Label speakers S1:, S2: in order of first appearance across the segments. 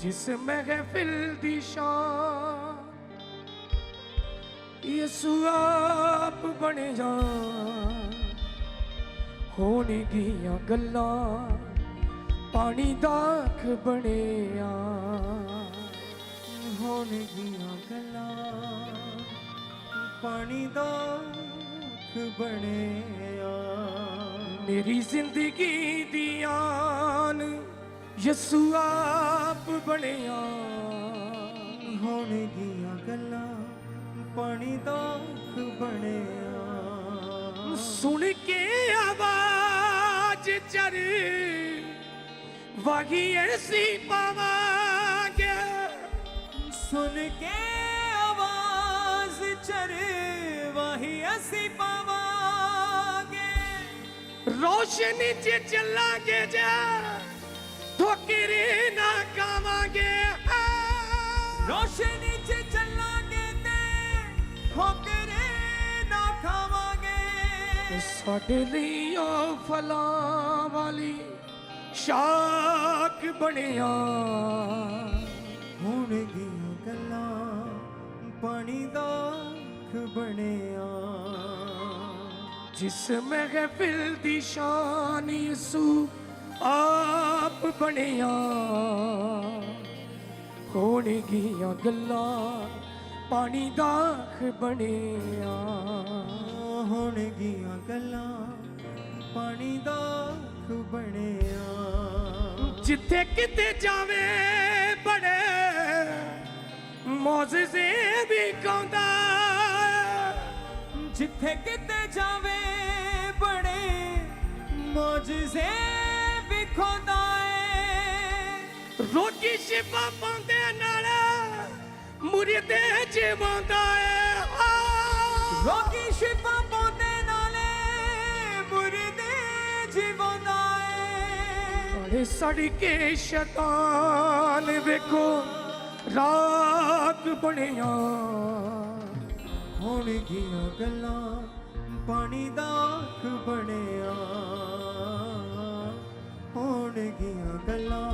S1: जिस महफिल दी शान यसु आप बने जा होने गियां गल्लां पानी दाख बने आ
S2: होने गियां गल्लां पानी दाख बने आ
S1: मेरी जिंदगी दी आन यसु आप बने आ
S2: होने गियां गल्लां पानी दाख बने आ
S1: सुन के आवाज चर वही ऐसी पावांगे
S2: सुन के आवाज चरे वही असी पावांगे
S1: रोशनी च चलांगे जा ठोकरे ना खावांगे
S2: रोशनी च चलांगे ते ठोकरे ना खावांगे
S1: साडे लई ओ फलां वाली शाख बनिया
S2: होने गियां गल्लां पानी दाख बने आ
S1: जिस महफिल दी शान यसू आप बनिया होने गियां गल्लां पानी दाख बनिया
S2: होने गियां गल्लां पानी दाख बने आ
S1: जिथे किते जावे बड़े मौजज़े भी कौंदा
S2: जिथे किते जावे बड़े मौजज़े विखोंदा है
S1: रोगी शिफा पांदे नाल मुरीदे जीवांदा है
S2: रोगी शिफा पांदे नाले मुरीदे जीवांदा है
S1: बड़े सड़ के शैतान वेखो राख बनिया
S2: होने गियां गल्लां पानी दाख बने आ होने गियां गल्लां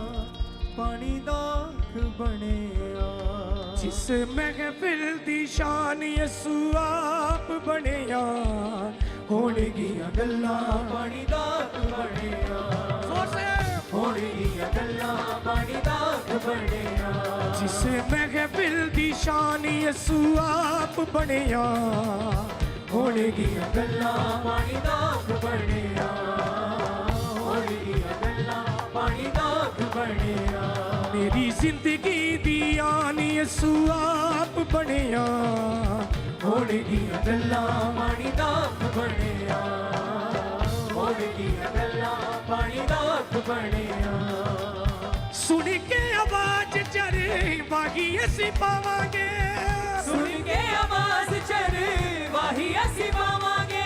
S2: पानी दाख बने आ
S1: जिस महफिल दी शान यसू आप बनिया होने गियां गल्लां
S2: पानी दाख बने आ
S1: जोर से
S2: होने गियां गल्लां पानी दाख बने आ
S1: जिस महफिल दी शान यसू आप बनिया होने गियां
S2: गल्लां पानी दाख बने आ होने गियां गल्लां पानी दाख बने आ
S1: मेरी जिंदगी दी आन यसू आप बनिया
S2: होने गियां गल्लां पानी दाख बने आ होने गियां गल्लां पानी दाख बने आ
S1: सुन के आवाज चरे बागी असी पावांगे
S2: सुन के आवाज चरे वाही असी पावांगे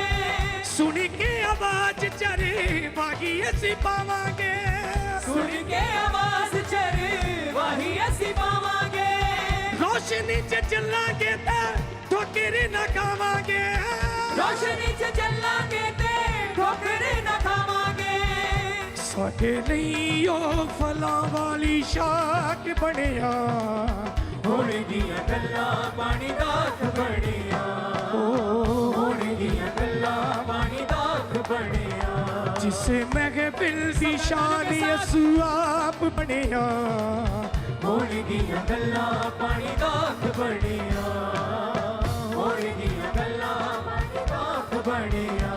S1: सुन के आवाज चरे बागी असी पावांगे
S2: सुन के आवाज चरे वाही असी पावांगे
S1: रोशनी च चलांगे ते ठोकरे ना खावांगे
S2: रोशनी च चलांगे ते ठोकरे ना खावांगे
S1: साडे लई ओ फलां वाली शाख बनिया
S2: होने गियां गल्लां पानी दाख बने आ होने गियां गल्लां पानी दाख बने आ
S1: जिस महफिल दी शान यसू आप बनिया
S2: होने गियां गल्लां पानी दाख बने आ होने गियां गल्लां पानी दाख बने आ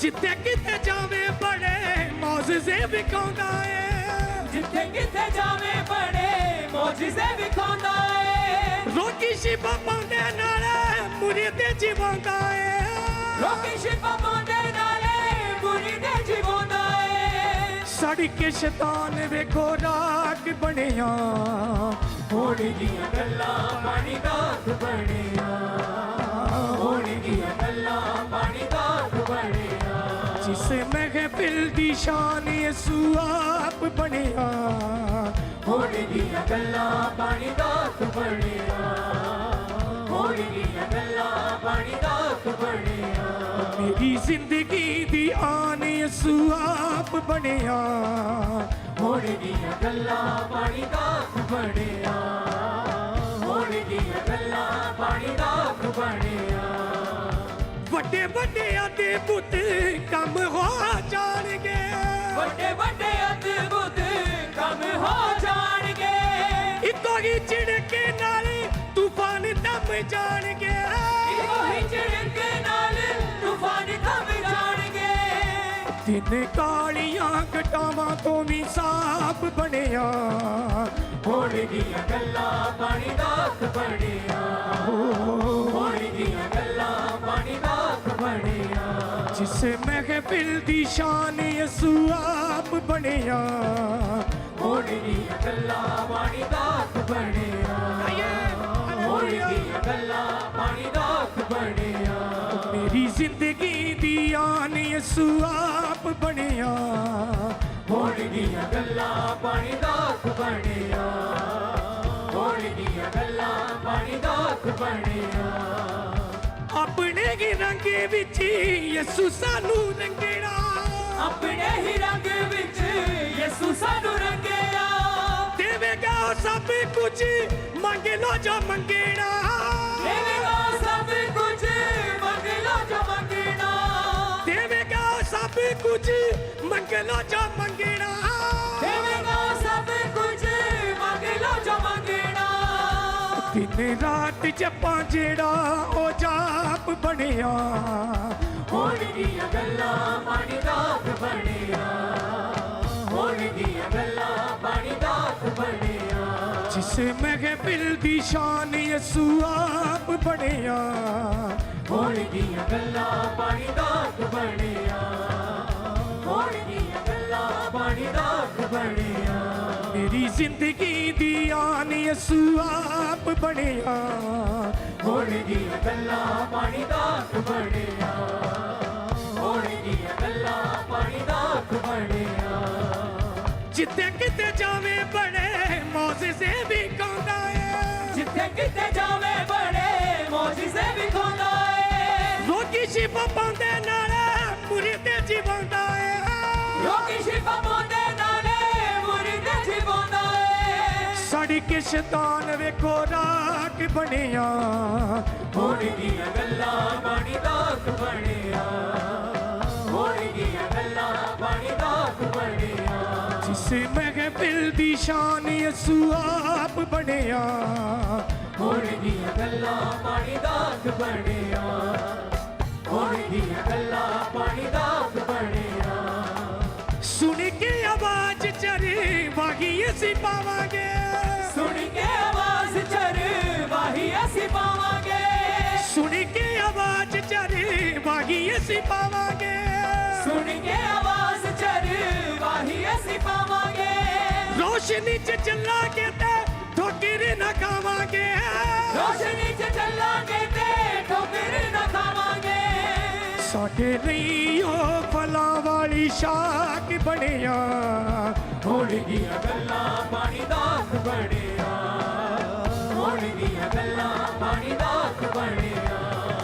S1: जिथे किते जावे बड़े मौजज़े विखाउंदा है
S2: जिथे किथे जावे बड़े मौजज़े विखाउंदा है
S1: रोगी शिफा पांदे नाल मुरीदे जीवांदा है
S2: रोगी शिफा पांदे नाले मुरीदे जीवांदा है
S1: सड़ के शैतान वेखो राख बनिया
S2: होने गियां गल्लां पानी दाख बने आ होने गियां गल्लां पानी दाख बने आ
S1: जिस महफिल दी शान यसू आप बनिया
S2: होने गियां गल्लां पानी दाख बने आ होने गियां गल्लां पानी दाख बने आ
S1: मेरी जिंदगी दी आन यसू आप बनिया
S2: ਹੋਣ ਦੀਆਂ ਗੱਲਾਂ ਪਾਣੀ ਦਾ ਬਣਿਆ ਹੋਣ ਦੀਆਂ ਗੱਲਾਂ ਪਾਣੀ ਦਾ ਬਣਿਆ
S1: ਵੱਡੇ ਵੱਡਿਆਂ ਦੇ ਪੁੱਤ ਕੰਮ ਹੋ ਜਾਣਗੇ
S2: ਵੱਡੇ ਵੱਡੇ ਅਦਭੁਤ ਕੰਮ ਹੋ ਜਾਣਗੇ
S1: ਇੱਕੋ ਹੀ ਝਿੜਕੇ ਨਾਲ ਤੂਫਾਨ ਦਮ ਜਾਣਗੇ
S2: ਇੱਕੋ ਹੀ ਝਿੜਕੇ ਨਾਲ ਤੂਫਾਨ ਥੰਮ ਜਾਣਗੇ
S1: ਦਿਨ ਕਾਲੀਆਂ ਘਟਾਵਾਂ ਤੋਂ ਵੀ ਸਾਫ਼ ਬਣਿਆ
S2: ਹੋਣ ਦੀਆਂ ਗੱਲਾਂ ਪਾਣੀ ਦਾ ਬਣਿਆ ਹੋਣ ਦੀਆਂ ਗੱਲਾਂ ਪਾਣੀ ਦਾ ਬਣਿਆ
S1: ਜਿਸ ਮਹਿਫਿਲ ਦੀ ਸ਼ਾਨ ਯਿਸੂ ਆਪ ਬਣਿਆ
S2: ਹੋਣ ਦੀਆਂ ਗੱਲਾਂ ਪਾਣੀ ਦਾ ਬਣਿਆ ਹੋਣ ਦੀਆਂ ਗੱਲਾਂ ਪਾਣੀ ਦਾ ਬਣਿਆ
S1: ਮੇਰੀ ਜ਼ਿੰਦਗੀ ਦੀ ਆਨ ਯਿਸੂ ਆਪ ਬਣਿਆ
S2: ਹੋਣ ਦੀਆਂ ਗੱਲਾਂ ਪਾਣੀ ਦਾ ਬਣਿਆ ਹੋਣ ਦੀਆਂ ਗੱਲਾਂ ਪਾਣੀ ਦਾ ਬਣਿਆ
S1: ਆਪਣੇ ਹੀ ਰੰਗ ਵਿੱਚ ਯਿਸੂ ਸਾਨੂੰ ਰੰਗੇੜਾ
S2: ਆਪਣੇ ਹੀ ਰੰਗ ਵਿੱਚ ਯਿਸੂ ਸਾਨੂੰ ਰੰਗਿਆ
S1: ਦੇਵੇਗਾ ਸਭ ਕੁਝ ਮੰਗ ਲੋ ਜੋ ਮੰਗੇੜਾ
S2: ਦੇਵੇਗਾ ਸਭ ਕੁਝ ਮੰਗ ਲੋ ਜੋ ਮੰਗਣਾ
S1: ਦੇਵੇਗਾ ਸਭ ਕੁਝ ਮੰਗ ਲੋ ਜੋ ਮੰਗੇੜਾ
S2: ਦੇਵੇਗਾ ਸਭ ਕੁਝ ਮੰਗ ਲੋ ਜੋ ਮੰਗਣਾ
S1: ਦਿਨ ਰਾਤ ਜਪਾਂ ਜਿਹੜਾ ਉਹ ਜਾਪ ਬਣਿਆ
S2: ਹੋਣ ਦੀਆਂ ਗੱਲਾਂ ਪਾਣੀ ਦਾ ਬਣਿਆ ਹੋਣ ਦੀਆਂ ਗੱਲਾਂ ਪਾਣੀ ਦਾ ਬਣਿਆ
S1: ਜਿਸ ਮਹਿਫਿਲ ਦੀ ਸ਼ਾਨ ਯਿਸੂ ਆਪ ਬਣਿਆ
S2: ਹੋਣ ਦੀਆਂ ਗੱਲਾਂ ਪਾਣੀ ਦਾ ਬਣਿਆ ਹੋਣ ਦੀਆਂ ਗੱਲਾਂ ਪਾਣੀ ਦਾ ਬਣਿਆ
S1: ਮੇਰੀ ਜ਼ਿੰਦਗੀ ਦੀ ਆਨ ਯਿਸੂ ਆਪ ਬਣਿਆ
S2: ਹੋਣ ਦੀਆਂ ਗੱਲਾਂ ਪਾਣੀ ਦਾ ਬਣਿਆ ਹੋਣ ਦੀਆਂ ਗੱਲਾਂ ਪਾਣੀ ਦਾ ਬਣਿਆ
S1: ਜਿੱਥੇ ਕਿਤੇ ਜਾਵੇ ਬੜੇ ਮੌਜਜ਼ੇ ਵੀ ਗਾਉਂਦਾ ਏ
S2: ਜਿੱਥੇ ਕਿਤੇ ਜਾਵੇ ਬੜੇ ਮੌਜਜ਼ੇ ਵਿਖਾਉਂਦਾ ਏ
S1: ਰੋਗੀ ਸ਼ਿਫਾ ਪਾਉਂਦੇ ਨਾਲ ਮੁਰੀਦੇ ਜੀਵਾਉਂਦਾ ਏ
S2: ਲੋਕੀ ਸ਼ਿਫਾ ਪਾਉਂਦੇ ਨਾਲੇ ਮੁਰੀਦ ਜੀਵਾਉਂਦਾ ਏ
S1: ਸਾਡੀ ਕਿਸ਼ਤਾਨ ਵੇਖੋ ਰਾਖ ਬਣਿਆ
S2: ਹੋਣ ਦੀਆਂ ਗੱਲਾਂ ਪਾਣੀ ਦਾ ਬਣਿਆ ਹੋਣ ਦੀਆਂ ਗੱਲਾਂ ਪਾਣੀ ਦਾ ਬਣਿਆ
S1: ਜਿਸ ਮਹਿਫਿਲ ਦੀ ਸ਼ਾਨ ਯਿਸੂ ਆਪ ਬਣਿਆ
S2: ਹੋਣ ਦੀਆਂ ਗੱਲਾਂ ਪਾਣੀ ਦਾ ਬਣਿਆ ਹੋਣ ਦੀਆਂ ਗੱਲਾਂ ਪਾਣੀ ਦਾ ਬਣਿਆ
S1: ਸੁਣ ਕੇ ਆਵਾਜ਼ ਚਰੇ ਵਾਹੀ ਅਸੀਂ ਪਾਵਾਂਗੇ
S2: ਸੁਣ ਕੇ ਆਵਾਜ਼ ਚਰਵਾਹੀ ਅਸੀਂ ਪਾਵਾਂਗੇ
S1: ਸੁਣ ਕੇ ਆਵਾਜ਼ ਚਰੇ ਵਾਹੀ ਅਸੀਂ ਪਾਵਾਂਗੇ
S2: ਸੁਣ ਕੇ ਆਵਾਜ਼ ਚਰਵਾਹੀ ਅਸੀਂ ਪਾਵਾਂਗੇ
S1: ਰੋਸ਼ਨੀ ਚ ਚੱਲਾਂਗੇ ਤੇ ਠੋਕਰ ਨਾ ਖਾਵਾਂਗੇ
S2: ਰੋਸ਼ਨੀ ਚ ਚੱਲਾਂਗੇ ਤੇ ਠੋਕਰ ਨਾ ਖਾਵਾਂਗੇ
S1: ਸਾਡੇ ਲਈ ਉਹ ਫਲਾਂ ਵਾਲੀ ਸ਼ਾਖ ਬਣਿਆ
S2: ਹੋਣ ਦੀਆਂ ਗੱਲਾਂ ਪਾਣੀ ਦਾ ਬਣਿਆ ਹੋਣ ਦੀਆਂ ਗੱਲਾਂ ਪਾਣੀ ਦਾ ਬਣਿਆ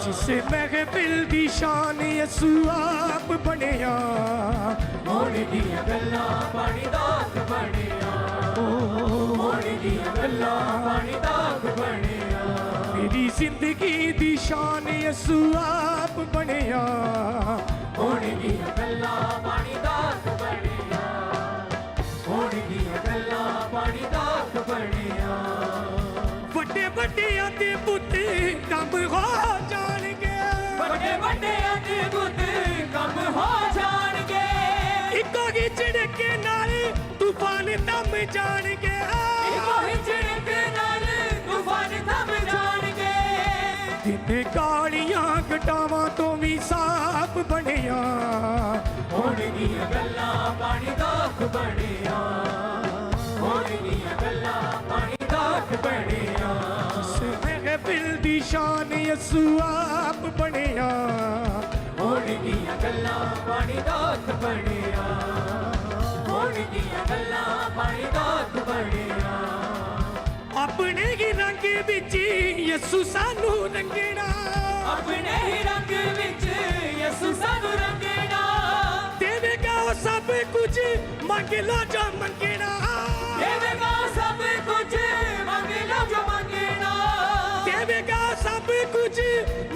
S1: ਜਿਸ ਮਹਿਫਿਲ ਦੀ ਸ਼ਾਨ ਯਿਸੂ ਆਪ ਬਣਿਆ
S2: ਹੋਣ ਦੀਆਂ ਗੱਲਾਂ ਪਾਣੀ ਦਾ ਬਣਿਆ ਹੋਣ ਦੀਆਂ ਗੱਲਾਂ ਪਾਣੀ ਦਾ ਬਣਿਆ
S1: ਮੇਰੀ ਜ਼ਿੰਦਗੀ ਦੀ ਸ਼ਾਨ ਯਿਸੂ ਆਪ ਬਣਿਆ
S2: ਹੋਣ ਦੀਆਂ ਗੱਲਾਂ ਪਾਣੀ ਦਾ ਬਣਿਆ ਹੋਣ ਦੀਆਂ ਗੱਲਾਂ ਪਾਣੀ ਦਾ ਬਣਿਆ
S1: ਵੱਡੇ ਵੱਡਿਆਂ ਦੇ ਪੁੱਤ ਕੰਮ ਹੋ ਜਾਣਗੇ
S2: ਵੱਡੇ ਵੱਡਿਆਂ ਦੇ ਬੁੱਤ ਕੰਮ ਹੋ ਜਾਣਗੇ
S1: ਇੱਕੋ ਹੀ ਝਿੜਕੇ ਨਾਲ ਤੂਫਾਨ ਦਮ ਜਾਣਗੇ
S2: ਇੱਕੋ ਹੀ ਝਿੜਕ ਨਾਲ ਤੂਫਾਨ ਥੰਮ ਜਾਣਗੇ
S1: ਦਿਨ ਕਾਲੀਆਂ ਘਟਾਵਾਂ ਤੋਂ ਵੀ ਸਾਫ਼ ਬਣਿਆ
S2: ਹੋਣ ਦੀਆਂ ਗੱਲਾਂ ਪਾਣੀ ਦਾ ਬਣਿਆ ਹੋਣ ਦੀਆਂ ਗੱਲਾਂ ਪਾਣੀ ਦਾ ਬਣਿਆ
S1: ਜਿਸ ਮਹਿਫਿਲ ਦੀ ਸ਼ਾਨ ਯਿਸੂ ਆਪ ਬਣਿਆ
S2: ਹੋਣ ਦੀਆਂ ਗੱਲਾਂ ਪਾਣੀ ਦਾ ਬਣਿਆ ਹੋਣ ਦੀਆਂ ਗੱਲਾਂ ਪਾਣੀ ਦਾ ਬਣਿਆ
S1: ਆਪਣੇ ਹੀ ਰੰਗ ਵਿੱਚ ਯਿਸੂ ਸਾਨੂੰ ਰੰਗਣਾ
S2: ਆਪਣੇ ਹੀ ਰੰਗ ਵਿੱਚ ਯਿਸੂ ਸਾਨੂੰ ਰੰਗਣਾ
S1: ਦੇਵੇਗਾ सब कुछ मंग लो जो मंगना
S2: देवेगा सब कुछ मंग लो जो मंगना
S1: देवेगा सब कुछ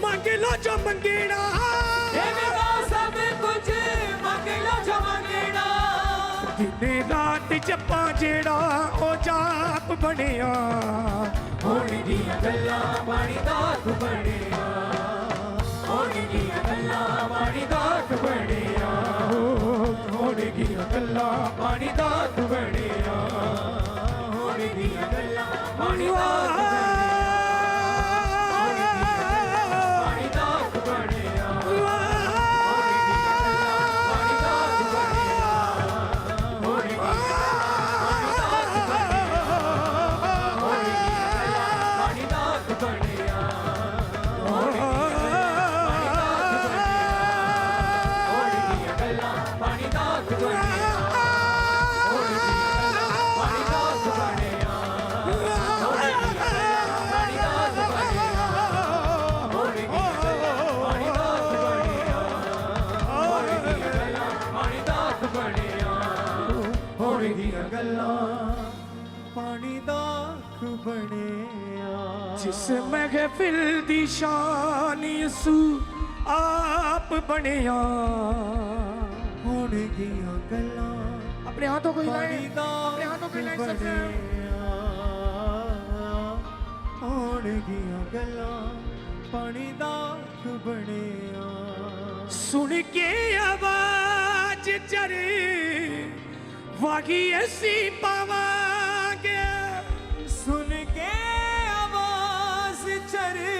S1: मंग लो जो मंगना
S2: देवेगा सब कुछ मंग लो जो मंगना
S1: दिन रात जपा जेड़ा ओ जाप बनिया
S2: होने दिया गल्ला पानी दात बनिया होने दिया गल्ला पानी दात बनिया होने दिया गल्ला पानी दात बनिया होने दिया गल्ला पानी दात पानी दाख बनिया
S1: जिस महफिल दी शान यसू आप बनिया
S2: होने गिया गल्ला
S1: अपने हाथों को हिलाएं
S2: पानी दाख
S1: अपने हाथों को हिलाएं सबसे
S2: होने गिया गल्ला पानी दाख बनिया
S1: सुन के आवाज चरे वागी ऐसी पावांगे
S2: सुन के आवाज चरे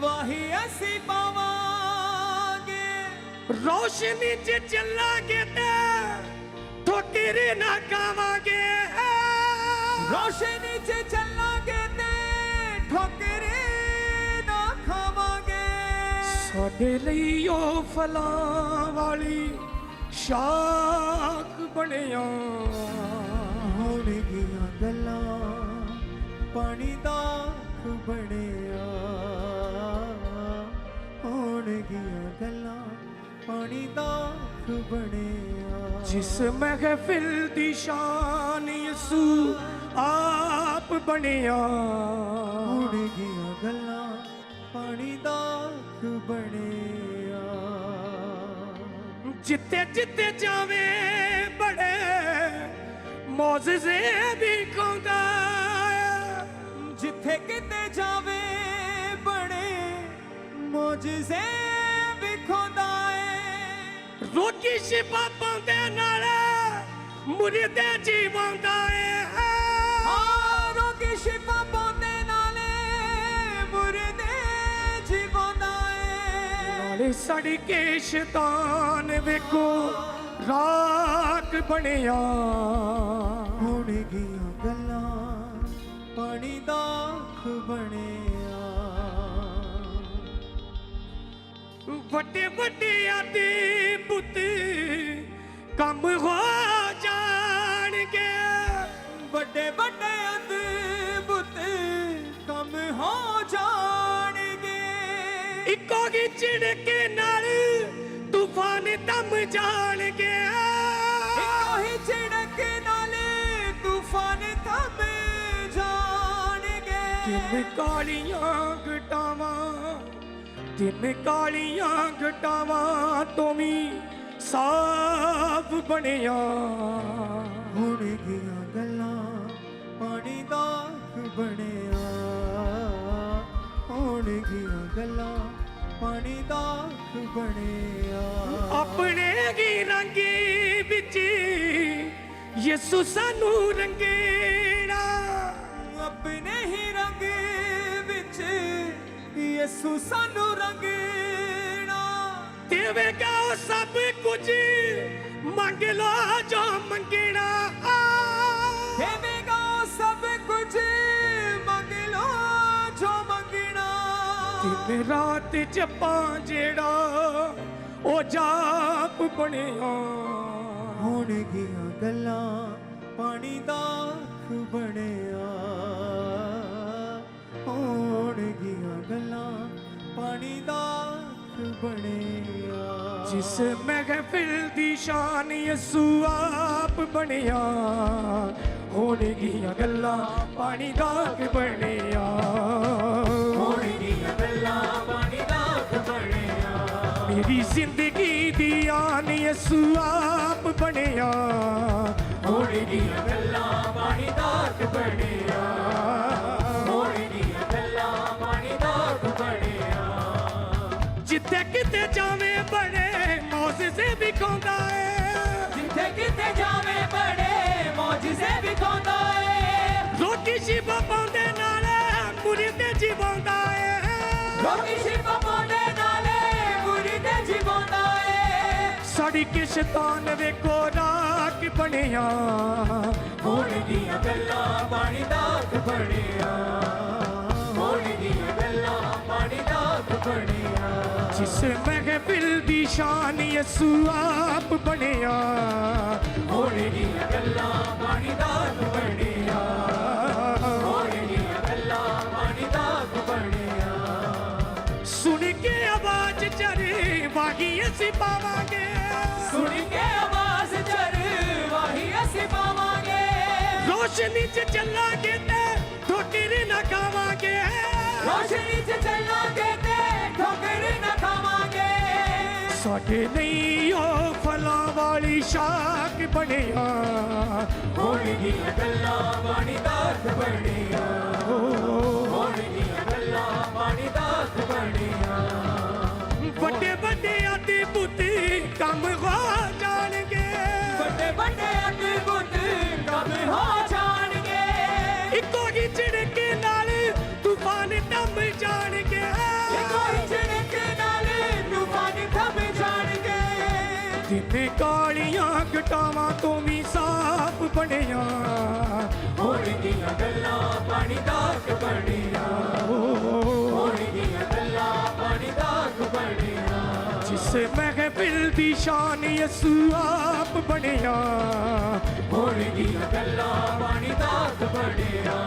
S2: वाही ऐसी पावांगे
S1: रोशनी च चलांगे ते ठोकर ना खावांगे
S2: रोशनी च चलांगे ते ठोकर ना खावांगे
S1: साडे लई ओ फलां वाली शाख बनिया
S2: होने गिया गल्ला पानी दाख बनिया होने गिया गल्ला पानी दाख बनिया
S1: जिस महफिल दी शान यसू आप बनिया
S2: होने गिया गल्ला पानी दाख बनिया
S1: जिते जिते जावे बड़े मौजज़े भी खोंदा
S2: जिथे किते जावे बड़े मौजज़े विखोंदा है
S1: रोगी शिफा पांदे नाल मुर्दे जीवंदा है
S2: रोगी शिफा पांदे नाले मुर्दे जीवंदा है
S1: नाले सड़ के शैतान वेखो राख बनिया
S2: होने गिया गल्ला पानी दाख बनिया
S1: ਵੱਡੇ ਵੱਡਿਆਂ ਦੇ ਪੁੱਤ ਕੰਮ ਹੋ ਜਾਣਗੇ
S2: ਵੱਡੇ ਵੱਡੇ ਅਦਭੁਤ ਕੰਮ ਹੋ ਜਾਣਗੇ
S1: ਇੱਕੋ ਹੀ ਝਿੜਕੇ ਨਾਲ ਤੂਫਾਨ ਥੰਮ ਜਾਣਗੇ
S2: ਇੱਕੋ ਹੀ ਝਿੜਕੇ ਨਾਲ ਤੂਫਾਨ ਥੰਮ ਜਾਣਗੇ
S1: ਤਿੰਨ ਕਾਲੀਆਂ ਘਟਾਵਾਂ ਤਿੰਨ ਕਾਲੀਆਂ ਘਟਾਵਾਂ ਤੋਂ ਵੀ ਸਾਫ ਬਣਿਆ
S2: ਹੋਣੇ ਗਿਆ ਗੱਲਾਂ ਪਾਣੀ ਦਾਖ ਬਣਿਆ ਹੋਣੇ ਗਿਆ ਗੱਲਾਂ ਪਾਣੀ ਦਾਖ ਬਣਿਆ
S1: ਆਪਣੇ ਹੀ ਰੰਗ ਵਿੱਚ ਯਿਸੂ ਸਾਨੂੰ ਰੰਗੇੜਾ
S2: ਆਪਣੇ ਹੀ ਰੰਗ ਵਿੱਚ ਯਿਸੂ ਸਾਨੂੰ ਰੰਗੇੜਾ
S1: ਦੇਵੇਗਾ ਉਹ ਸਭ ਕੁਝ ਮੰਗ ਲੋ ਜੋ ਮੰਗਣਾ
S2: ਦੇਵੇਗਾ ਉਹ ਸਭ ਕੁਝ ਮੰਗ ਲੋ ਜੋ ਮੰਗਣਾ
S1: ਦਿਨ ਰਾਤ ਜਪਾਂ ਜਿਹੜਾ ਉਹ ਜਾਪ ਬਣਿਆ
S2: ਹੋਣ ਗਿਆ ਗੱਲਾਂ ਪਾਣੀ ਦਾਖ ਬਣਿਆ ਹੋਣ ਗਿਆ ਗੱਲਾਂ ਪਾਣੀ ਦਾਖ ਬਣਿਆ
S1: ਜਿਸ ਮਹਿਫਿਲ ਦੀ शान यसू आप बनिया होणगीਆਂ ਗੱਲਾਂ ਪਾਣੀ ਦਾ ਕਿ ਬਣਿਆ
S2: ਹੋਣਗੀਆਂ ਗੱਲਾਂ ਪਾਣੀ ਦਾ ਕਿ ਬਣਿਆ
S1: ਮੇਰੀ ਜ਼ਿੰਦਗੀ ਦੀ ਆਨ यसू आप ਬनिया
S2: ਹੋਣਗੀਆਂ ਗੱਲਾਂ ਪਾਣੀ ਦਾ ਕਿ ਬਣਿਆ ਹੋਣਗੀਆਂ ਗੱਲਾਂ ਪਾਣੀ ਦਾ ਕਿ ਬਣਿਆ
S1: ਜਿੱਥੇ ਕਿਤੇ ਜਾਵੇਂ ਬੜੇ ਮੌਜਜ਼ੇ ਵਿਖਾਉਂਦਾ ਏ
S2: ਜਿੱਥੇ ਕਿਤੇ ਜਾਵੇ ਬੜੇ ਮੌਜਜ਼ੇ ਵਿਖਾਉਂਦਾ ਏ
S1: ਰੋਟੀ ਸ਼ਿਵਾ ਪਾਉਂਦੇ ਨਾਲੇ ਮੁਰੀਦੇ ਜਿਵਾਉਂਦਾ ਏ
S2: ਰੋਟੀ ਸ਼ਿਵਾ ਪਾਉਂਦੇ ਨਾਲੇ ਮੁਰੀਦੇ ਜਿਵਾਉਂਦਾ ਏ
S1: ਸਾਡੀ ਕਿਸ਼ਤਾਨ ਵੇਖੋ ਰਾਖ ਬਣਿਆ
S2: ਹੋਣਗੀਆਂ ਗੱਲਾਂ ਪਾਣੀ ਦਾ ਕਿ ਬਣਿਆ ਹੋਣਗੀਆਂ ਗੱਲਾਂ ਪਾਣੀ ਦਾ ਕਿ ਬਣਿਆ
S1: ਜਿਸ ਮਹਿਫਿਲ ਦੀ ਸ਼ਾਨ यसू आप ਬਣਿਆ
S2: ਹੋਣਗੀਆਂ ਗੱਲਾਂ ਪਾਣੀ ਦਾ ਕਿ ਬਣਿਆ ਹੋਣਗੀਆਂ ਗੱਲਾਂ ਪਾਣੀ ਦਾ ਕਿ ਬਣਿਆ
S1: ਸੁਣ ਕੇ ਆਵਾਜ਼ ਚਰੇ ਵਾਗੀ ਅਸੀਂ ਪਾਵਾਂਗੇ
S2: ਸੁਣ ਕੇ ਆਵਾਜ਼ ਚਰਵਾਹੀ ਅਸੀਂ ਪਾਵਾਂਗੇ
S1: ਰੋਸ਼ਨੀ 'ਚ ਚੱਲਾਂਗੇ ਤੇ ਠੋਕਰ ਨਾ ਖਾਵਾਂਗੇ
S2: ਰੋਸ਼ਨੀ 'ਚ ਚੱਲਾਂਗੇ ਤੇ ਠੋਕਰ ਨਾ ਖਾਵਾਂਗੇ
S1: ਸਾਡੇ ਲਈ ਉਹ ਫਲਾਂ ਵਾਲੀ ਸ਼ਾਖ ਬਣਿਆ
S2: ਹੋਣਗੀਆਂ ਗੱਲਾਂ ਪਾਣੀ ਦਾ ਕਿ ਬਣਿਆ ਹੋਣਗੀਆਂ ਗੱਲਾਂ ਪਾਣੀ ਦਾ ਕਿ ਬਣਿਆ
S1: ਵੱਡੇ ਵੱਡਿਆਂ ਦੇ ਬੁੱਤੀ ਕੰਮ ਹੋ ਜਾਣਗੇ
S2: ਵੱਡੇ ਵੱਡੇ ਅਦਭੁਤ ਕੰਮ ਹੋ ਜਾਣਗੇ
S1: ਇੱਕੋ ਹੀ ਝਿੜਕੇ ਨਾਲ ਤੂਫਾਨ ਥੰਮ ਜਾਣਗੇ
S2: ਇੱਕੋ ਹੀ ਝਿੜਕ ਨਾਲ ਤੂਫਾਨ ਥੰਮ ਜਾਣਗੇ
S1: ਦਿਨੇ ਕਾਲੀਆਂ ਘਟਾਵਾਂ ਤੋਂ ਵੀ ਸਾਫ਼ ਬਣਿਆ
S2: ਹੋਣਗੀਆਂ ਗੱਲਾਂ ਪਾਣੀ ਦਾ ਕਿ ਬਣਿਆ ਹੋਣਗੀਆਂ ਗੱਲਾਂ ਪਾਣੀ ਦਾ ਕਿ ਬਣਿਆ
S1: ਜਿਸ ਮਹਿਫਿਲ ਦੀ ਸ਼ਾਨ यसू आप ਬਣਿਆ
S2: ਹੋਣਗੀਆਂ ਗੱਲਾਂ ਪਾਣੀ ਦਾ ਕਿ ਬਣਿਆ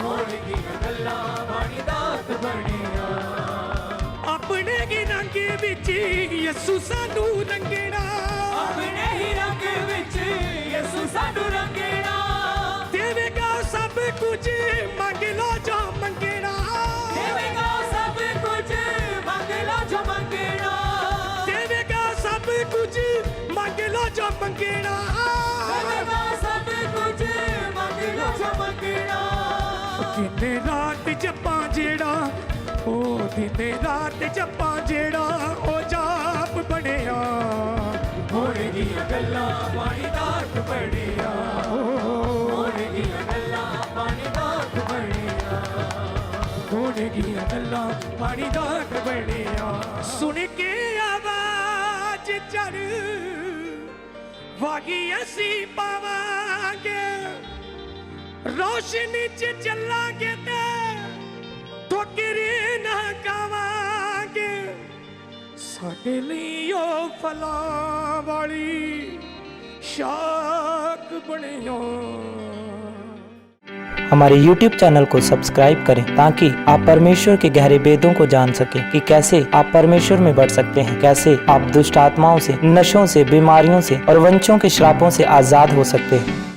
S2: ਹੋਣਗੀਆਂ ਗੱਲਾਂ ਪਾਣੀ ਦਾ ਕਿ ਬਣਿਆ
S1: ਆਪਣੇ ਹੀ ਰੰਗ ਵਿੱਚ यसू ਸਾਨੂੰ ਰੰਗਣਾ
S2: ਆਪਣੇ ਹੀ ਰੰਗ ਵਿੱਚ ਯਿਸੂ ਸਾਨੂੰ ਰੰਗਣਾ
S1: ਦੇਵੇਗਾ ਸਭ ਕੁਝ ਮੰਗ ਲੋ ਜੋ ਮੰਗਣਾ
S2: ਦੇਵੇਗਾ ਸਭ ਕੁਝ ਮੰਗ ਲੋ ਜੋ ਮੰਗਣਾ
S1: ਦੇਵੇਗਾ ਸਭ ਕੁਝ ਮੰਗ ਲੋ ਜੋ ਮੰਗਣਾ
S2: ਦੇਵੇਗਾ ਸਭ ਕੁਝ ਮੰਗ ਲੋ ਜੋ ਮੰਗਣਾ
S1: ਦਿਨੇ ਰਾਤ ਜਪਾਂ ਜਿਹੜਾ ਉਹ ਦਿਨੇ ਰਾਤ ਜਪਾਂ ਜਿਹੜਾ ਉਹ ਜਾਪ ਬਣਿਆ
S2: ਹੋਣਗੀਆਂ ਗੱਲਾਂ ਪਾਣੀ ਦਾ ਕਿ ਬਣਿਆ ਹੋਣਗੀਆਂ ਗੱਲਾਂ ਪਾਣੀ ਦਾ ਕਿ ਬਣਿਆ
S1: ਹੋਣਗੀਆਂ ਗੱਲਾਂ ਪਾਣੀ ਦਾ ਕਿ ਬਣਿਆ ਸੁਣ ਕੇ ਆਵਾਜ਼ ਚੜ ਵਾਗੀ ਅਸੀਂ ਪਾਵਾਂਗੇ ਰੋਸ਼ਨੀ 'ਚ ਚੱਲਾਂਗੇ ਤੇ ਠੋਕਰ ਨਾ ਖਾਵਾਂਗੇ ਸਾਡੇ ਲਈ ਉਹ ਫਲਾਂ ਵਾਲੀ ਸ਼ਾਖ ਬਣਿਆ
S3: हमारे YouTube चैनल को सब्सक्राइब करें ताकि आप परमेश्वर के गहरे वेदों को जान सकें कि कैसे आप परमेश्वर में बढ़ सकते हैं, कैसे आप दुष्ट आत्माओं से, नशों से, बीमारियों से और वंशों के श्रापों से आज़ाद हो सकते हैं।